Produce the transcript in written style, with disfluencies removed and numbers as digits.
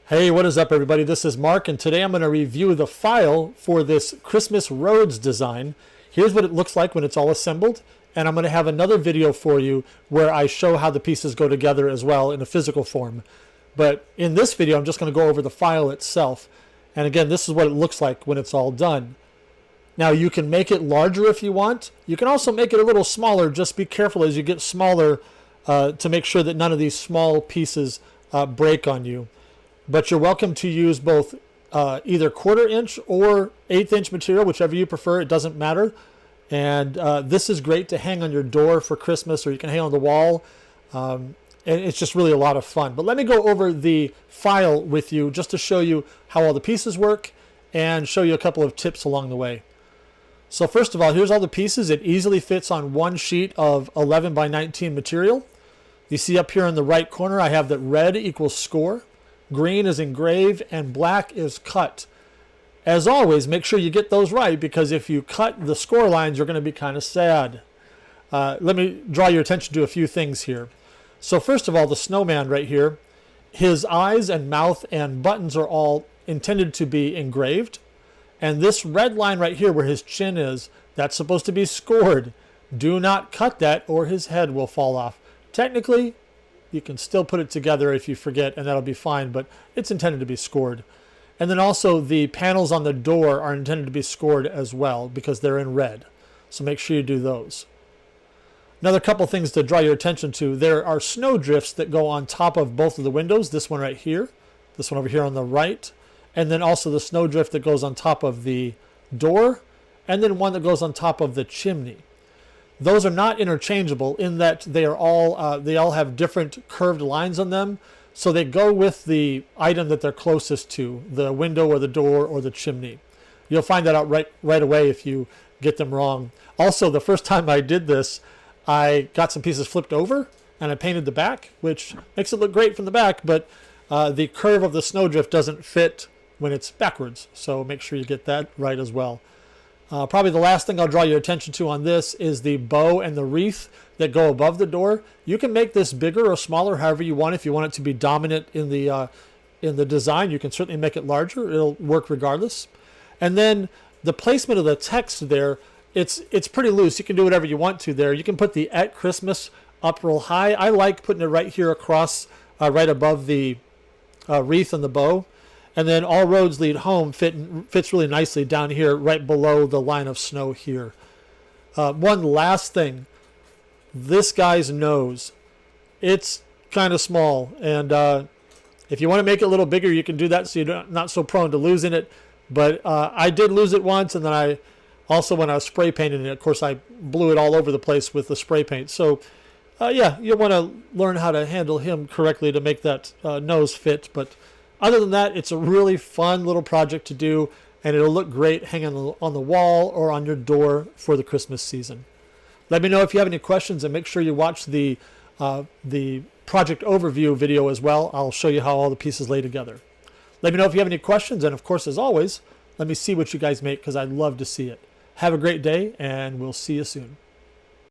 Hey, what is up everybody? This is Mark, and today I'm going to review the file for this Christmas roads design. Here's what it looks like when it's all assembled, and I'm going to have another video for you where I show how the pieces go together as well in a physical form. But in this video, I'm just going to go over the file itself. And again, this is what it looks like when it's all done. Now, you can make it larger if you want. You can also make it a little smaller. Just be careful as you get smaller to make sure that none of these small pieces break on you. But you're welcome to use both either 1/4 inch or 1/8 inch material, whichever you prefer. It doesn't matter. And this is great to hang on your door for Christmas, or you can hang on the wall. And it's just really a lot of fun. But let me go over the file with you just to show you how all the pieces work and show you a couple of tips along the way. So first of all, here's all the pieces. It easily fits on one sheet of 11 by 19 material. You see up here in the right corner, I have that red equals score. Green is engrave and black is cut. As always, make sure you get those right, because if you cut the score lines, you're going to be kind of sad. Let me draw your attention to a few things here. So first of all, the snowman right here, his eyes and mouth and buttons are all intended to be engraved. And this red line right here where his chin is, that's supposed to be scored. Do not cut that or his head will fall off. Technically, you can still put it together if you forget, and that'll be fine, but it's intended to be scored. And then also the panels on the door are intended to be scored as well because they're in red. So make sure you do those. Another couple things to draw your attention to. There are snow drifts that go on top of both of the windows. This one right here, this one over here on the right, and then also the snow drift that goes on top of the door, and then one that goes on top of the chimney. Those are not interchangeable in that they all have different curved lines on them, so they go with the item that they're closest to, the window or the door or the chimney. You'll find that out right away if you get them wrong. Also, the first time I did this, I got some pieces flipped over and I painted the back, which makes it look great from the back, but the curve of the snowdrift doesn't fit when it's backwards, so make sure you get that right as well. Probably the last thing I'll draw your attention to on this is the bow and the wreath that go above the door. You can make this bigger or smaller, however you want. If you want it to be dominant in the design, you can certainly make it larger. It'll work regardless. And then the placement of the text there, it's pretty loose. You can do whatever you want to there. You can put the "At Christmas" up real high. I like putting it right here across, right above the wreath and the bow. And then "All Roads Lead Home" fits really nicely down here, right below the line of snow here. One last thing, this guy's nose, it's kind of small, and if you want to make it a little bigger, you can do that so you're not so prone to losing it. But I did lose it once, and then I also, when I was spray painting it, of course, I blew it all over the place with the spray paint. So yeah, you want to learn how to handle him correctly to make that nose fit. But other than that, it's a really fun little project to do, and it'll look great hanging on the wall or on your door for the Christmas season. Let me know if you have any questions, and make sure you watch the project overview video as well. I'll show you how all the pieces lay together. Let me know if you have any questions, and of course, as always, let me see what you guys make, because I'd love to see it. Have a great day, and we'll see you soon.